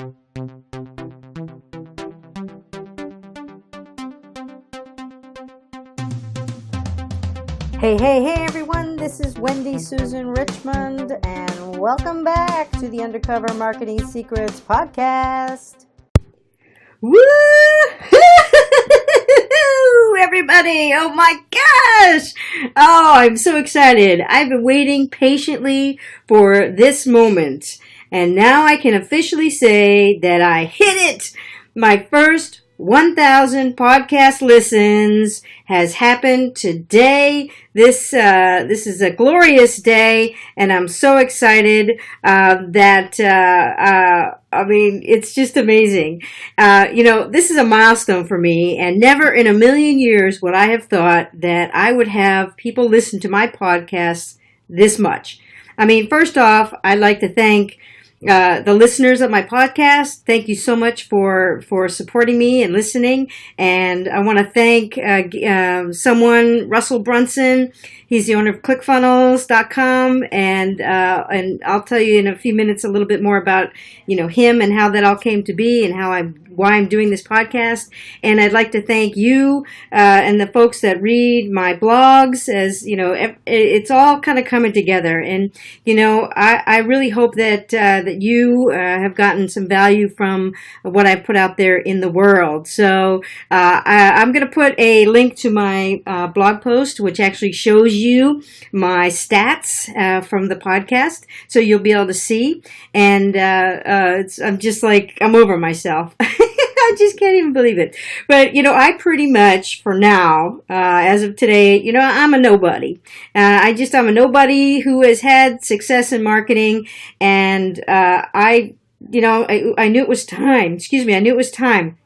Hey everyone, this is Wendy Susan Richmond, and welcome back to the Undercover Marketing Secrets podcast. Woo! Everybody, oh my gosh! Oh, I'm so excited. I've been waiting patiently for this moment, and now I can officially say that I hit it! My first 1,000 podcast listens has happened today. This is a glorious day, and I'm so excited it's just amazing. This is a milestone for me, and never in a million years would I have thought that I would have people listen to my podcast this much. I mean, first off, I'd like to thank the listeners of my podcast. Thank you so much for supporting me and listening. And I want to thank Russell Brunson. He's the owner of ClickFunnels.com, and I'll tell you in a few minutes a little bit more about him and how that all came to be and why I'm doing this podcast. And I'd like to thank you and the folks that read my blogs. As it's all kind of coming together. And I really hope that you have gotten some value from what I put out there in the world. So I'm going to put a link to my blog post, which actually shows you my stats from the podcast, so you'll be able to see. And I'm over myself. I just can't even believe it. But, I pretty much, for now, as of today, I'm a nobody. I'm a nobody who has had success in marketing, and I knew it was time. I knew it was time.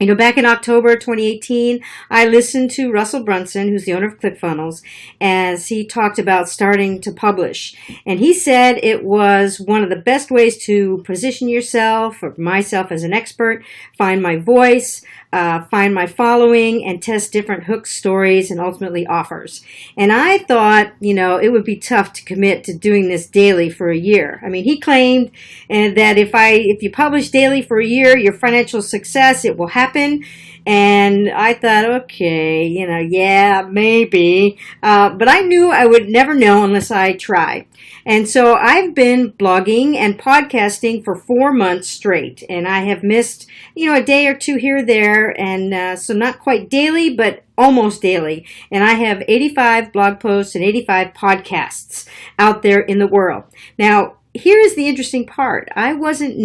Back in October 2018, I listened to Russell Brunson, who's the owner of ClickFunnels, as he talked about starting to publish. And he said it was one of the best ways to position yourself, or myself as an expert, find my voice, find my following, and test different hooks, stories, and ultimately offers. And I thought, it would be tough to commit to doing this daily for a year. I mean, he claimed that if you publish daily for a year, your financial success, it will happen. And I thought, okay, yeah, maybe. But I knew I would never know unless I tried. And so I've been blogging and podcasting for 4 months straight. And I have missed, a day or two here or there. And so not quite daily, but almost daily. And I have 85 blog posts and 85 podcasts out there in the world. Now, here is the interesting part. It wasn't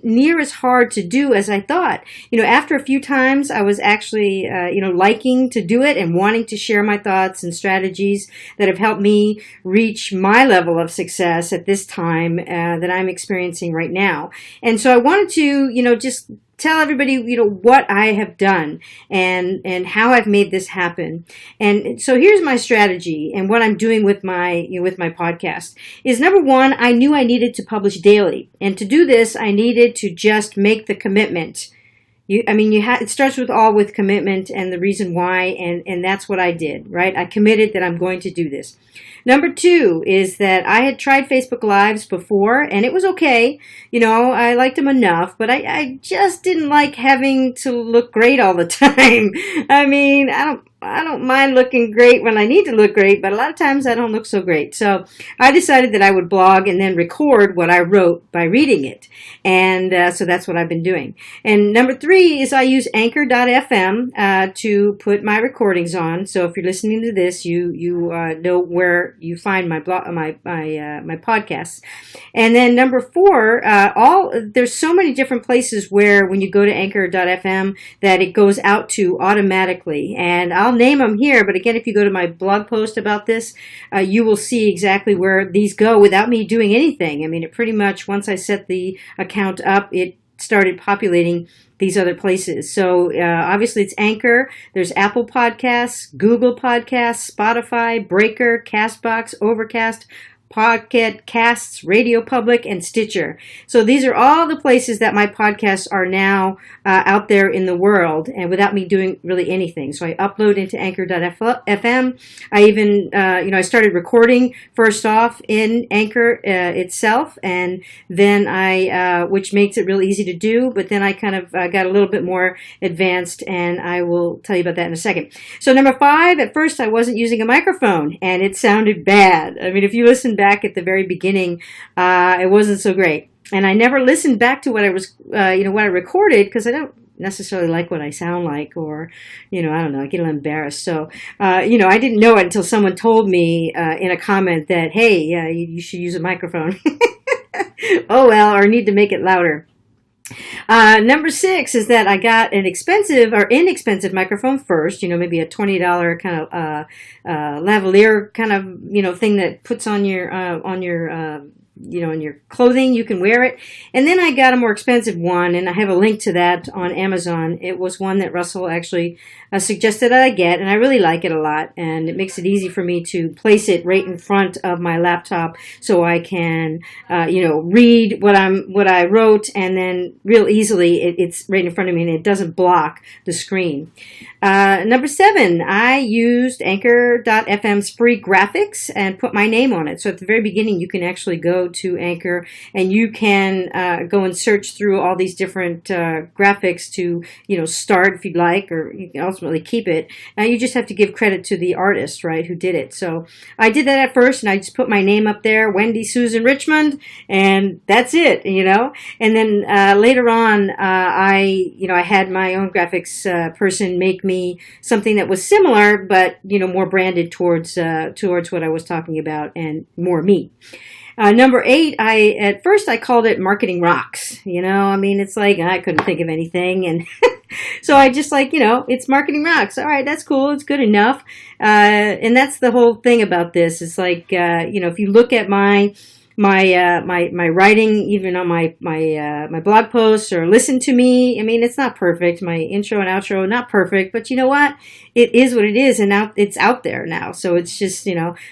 near as hard to do as I thought. After a few times, I was actually, liking to do it and wanting to share my thoughts and strategies that have helped me reach my level of success at this time that I'm experiencing right now. And so I wanted to, just tell everybody, what I have done and how I've made this happen. And so here's my strategy and what I'm doing with my podcast is, number one, I knew I needed to publish daily. And to do this, I needed to just make the commitment. It starts with commitment and the reason why, and that's what I did, right? I committed that I'm going to do this. Number two is that I had tried Facebook Lives before, and it was okay. I liked them enough, but I just didn't like having to look great all the time. I don't mind looking great when I need to look great, but a lot of times I don't look so great. So I decided that I would blog and then record what I wrote by reading it. And so that's what I've been doing. And number three is I use Anchor.fm to put my recordings on. So if you're listening to this, you know where you find my blog, my podcasts. And then number four, there's so many different places where when you go to Anchor.fm that it goes out to automatically. And I'll name them here, but again, if you go to my blog post about this, you will see exactly where these go without me doing anything. It pretty much, once I set the account up, it started populating these other places. So obviously it's Anchor. There's Apple Podcasts, Google Podcasts, Spotify, Breaker, Castbox, Overcast, Pocket Casts, Radio Public, and Stitcher. So these are all the places that my podcasts are now out there in the world, and without me doing really anything. So I upload into Anchor.fm. I even, I started recording first off in Anchor itself, and then which makes it real easy to do, but then I kind of got a little bit more advanced, and I will tell you about that in a second. So number 5, at first I wasn't using a microphone, and it sounded bad. I mean, if you listen back at the very beginning, it wasn't so great. And I never listened back to what I was, what I recorded, because I don't necessarily like what I sound like, or, I don't know, I get a little embarrassed. So, I didn't know it until someone told me in a comment that, hey, you should use a microphone. Oh, well, or need to make it louder. Number 6 is that I got an inexpensive microphone first, maybe a $20 kind of lavalier kind of, thing that puts on your in your clothing. You can wear it. And then I got a more expensive one, and I have a link to that on Amazon. It was one that Russell actually suggested that I get, and I really like it a lot. And it makes it easy for me to place it right in front of my laptop, so I can, read what I wrote, and then real easily it's right in front of me, and it doesn't block the screen. Number 7, I used Anchor.fm's free graphics and put my name on it. So at the very beginning, you can actually go to Anchor, and you can go and search through all these different graphics to, start if you'd like, or you can ultimately keep it. You just have to give credit to the artist, right, who did it. So I did that at first, and I just put my name up there, Wendy Susan Richmond, and that's it, And then later on, I had my own graphics person make me something that was similar, but more branded towards what I was talking about, and more me. Number 8, at first I called it Marketing Rocks. It's like I couldn't think of anything, and so I just it's Marketing Rocks. All right, that's cool. It's good enough. And that's the whole thing about this. It's like if you look at my writing, even on my blog posts, or listen to me. It's not perfect. My intro and outro, not perfect, but you know what? It is what it is, and now it's out there now. So it's just,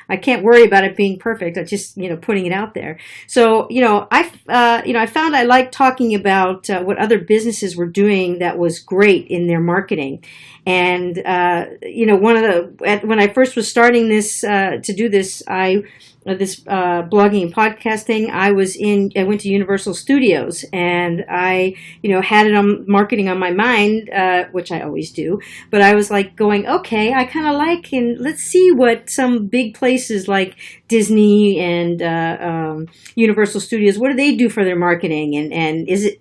I can't worry about it being perfect. I just, putting it out there. So, I found I liked talking about what other businesses were doing that was great in their marketing. And, when I first was starting this, to do this, blogging and podcasting, I went to Universal Studios, and I, had it on marketing on my mind, which I always do, but I was like going, okay, I kind of like, and let's see what some big places like Disney and Universal Studios, what do they do for their marketing? And is it,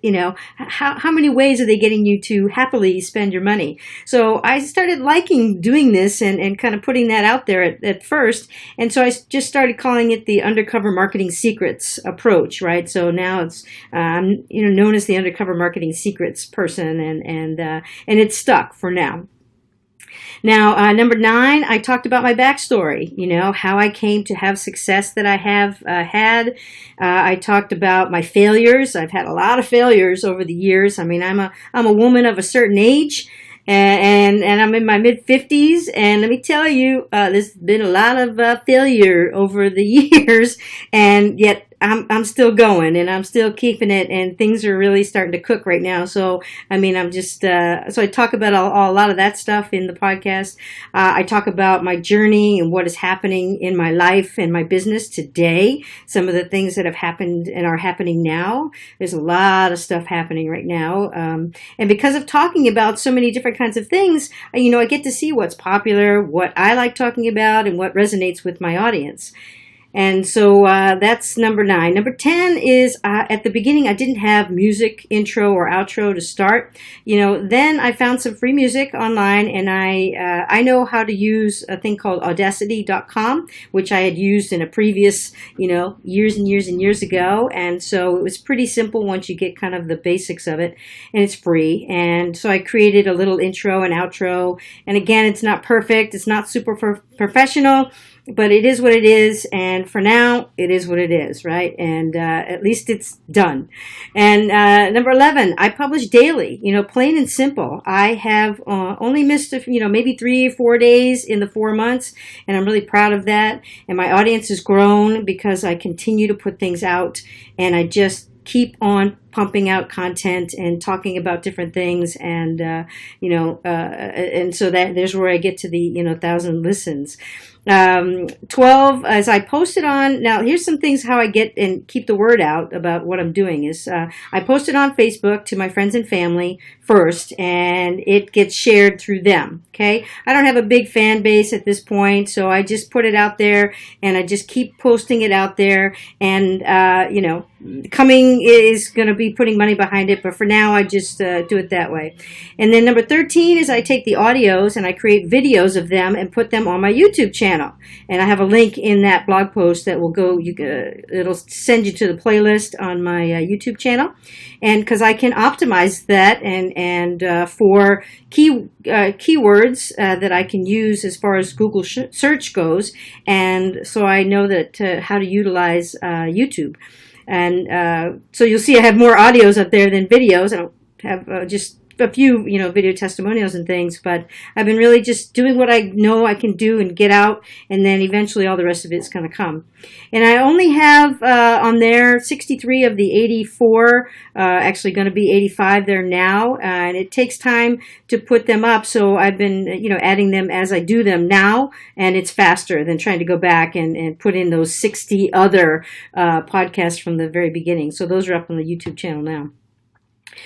how many ways are they getting you to happily spend your money? So I started liking doing this and kind of putting that out there at first. And so I just started calling it the Undercover Marketing Secrets approach, right? So now it's known as the Undercover Marketing Secrets person, and it's stuck for now. Now, number 9, I talked about my backstory, how I came to have success that I have had. I talked about my failures. I've had a lot of failures over the years. I'm a woman of a certain age. And I'm in my mid-50s, and let me tell you, there's been a lot of failure over the years, and yet I'm still going, and I'm still keeping it, and things are really starting to cook right now. So, I'm just, so I talk about a lot of that stuff in the podcast. I talk about my journey and what is happening in my life and my business today. Some of the things that have happened and are happening now. There's a lot of stuff happening right now. And because of talking about so many different kinds of things, I get to see what's popular, what I like talking about, and what resonates with my audience. And so that's number 9. Number 10 is at the beginning, I didn't have music intro or outro to start. Then I found some free music online, and I know how to use a thing called Audacity.com, which I had used in a previous, years and years and years ago. And so it was pretty simple once you get kind of the basics of it, and it's free. And so I created a little intro and outro. And again, it's not perfect. It's not super professional. but it is what it is. And for now, it is what it is, right? And at least it's done. And number 11, I publish daily, plain and simple. I have only missed, maybe 3 or 4 days in the 4 months, and I'm really proud of that. And my audience has grown because I continue to put things out, and I just keep on pumping out content and talking about different things, and and so that there's where I get to the 1,000 listens. 12, as I posted on, now here's some things how I get and keep the word out about what I'm doing is I post it on Facebook to my friends and family first, and it gets shared through them. Okay, I don't have a big fan base at this point, so I just put it out there, and I just keep posting it out there, and coming is going to be putting money behind it, but for now I just do it that way. And then number 13 is I take the audios and I create videos of them and put them on my YouTube channel, and I have a link in that blog post that will go, it'll send you to the playlist on my YouTube channel, and because I can optimize that and for keywords that I can use as far as Google search goes, and so I know that how to utilize YouTube. And so you'll see I have more audios up there than videos. I don't have just a few, video testimonials and things, but I've been really just doing what I know I can do and get out, and then eventually all the rest of it's going to come. And I only have on there 63 of the 84, actually going to be 85 there now, and it takes time to put them up, so I've been, adding them as I do them now, and it's faster than trying to go back and put in those 60 other podcasts from the very beginning. So those are up on the YouTube channel now.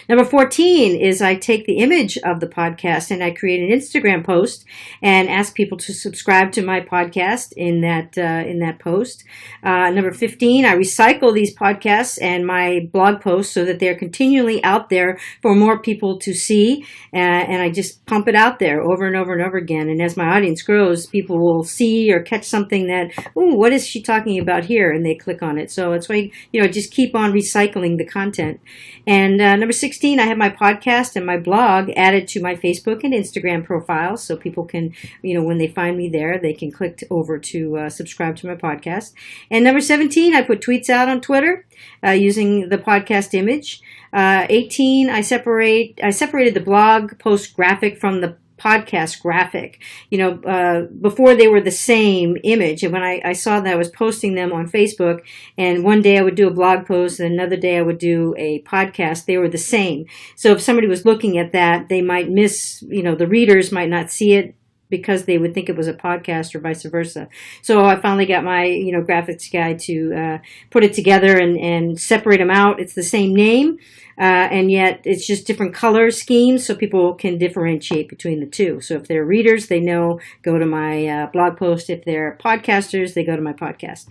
Number 14 is I take the image of the podcast and I create an Instagram post and ask people to subscribe to my podcast in that post. Number 15, I recycle these podcasts and my blog posts so that they're continually out there for more people to see, and I just pump it out there over and over and over again. And as my audience grows, people will see or catch something that, ooh, what is she talking about here? And they click on it. So it's why, just keep on recycling the content. And number 16, I have my podcast and my blog added to my Facebook and Instagram profiles, so people can, when they find me there, they can click over to subscribe to my podcast. And number 17, I put tweets out on Twitter using the podcast image. 18, I separated the blog post graphic from the podcast graphic. Before they were the same image, and when I saw that I was posting them on Facebook, and one day I would do a blog post and another day I would do a podcast, they were the same. So if somebody was looking at that, they might miss, the readers might not see it because they would think it was a podcast or vice versa. So I finally got my, graphics guy to put it together and separate them out. It's the same name, and yet it's just different color schemes so people can differentiate between the two. So if they're readers, they know, go to my blog post. If they're podcasters, they go to my podcast.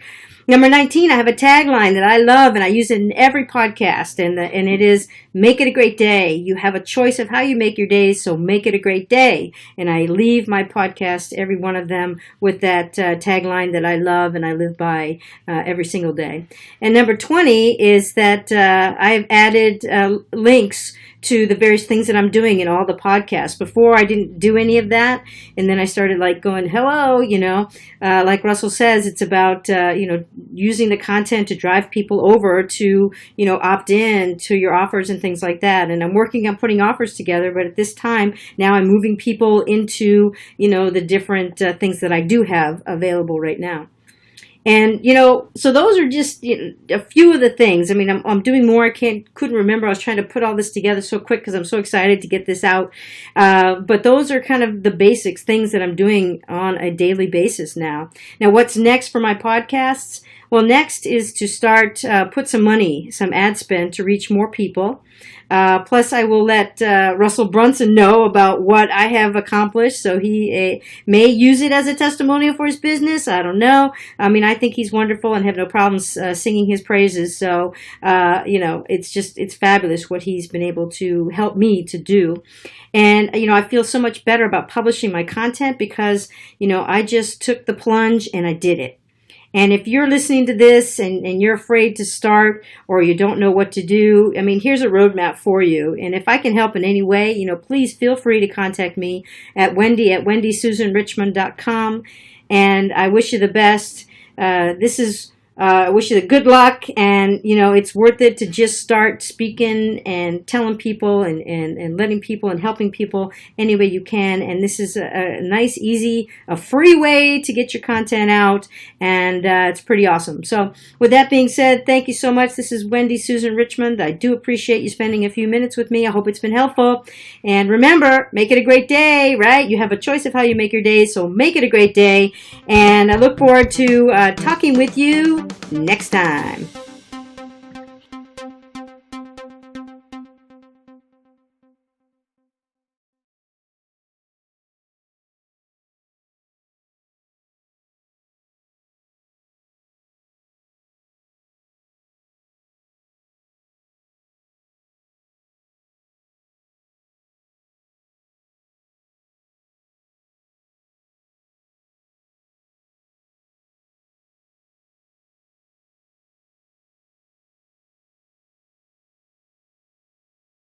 Number 19, I have a tagline that I love, and I use it in every podcast, and it is, make it a great day. You have a choice of how you make your days, so make it a great day. And I leave my podcast, every one of them, with that tagline that I love and I live by every single day. And number 20 is that I've added links to the various things that I'm doing in all the podcasts. Before, I didn't do any of that, and then I started going, hello, like Russell says, it's about, using the content to drive people over to, opt in to your offers and things like that. And I'm working on putting offers together, but at this time, now I'm moving people into, the different things that I do have available right now. And, so those are just a few of the things. I mean, I'm doing more. I couldn't remember. I was trying to put all this together so quick because I'm so excited to get this out. But those are kind of the basics, things that I'm doing on a daily basis now. Now, what's next for my podcasts? Well, next is to start, put some money, some ad spend to reach more people. Plus, I will let Russell Brunson know about what I have accomplished, so he may use it as a testimonial for his business. I don't know. I mean, I think he's wonderful and have no problems singing his praises. So, it's fabulous what he's been able to help me to do. And, I feel so much better about publishing my content because, I just took the plunge and I did it. And if you're listening to this and you're afraid to start or you don't know what to do, I mean, here's a roadmap for you. And if I can help in any way, please feel free to contact me at Wendy@wendysusanrichmond.com. and I wish you the best. I wish you the good luck, and it's worth it to just start speaking and telling people and letting people and helping people any way you can. And this is a nice, easy, a free way to get your content out, and it's pretty awesome. So with that being said, thank you so much. This is Wendy Susan Richmond. I do appreciate you spending a few minutes with me. I hope it's been helpful. And remember, make it a great day, right? You have a choice of how you make your day, so make it a great day. And I look forward to talking with you next time.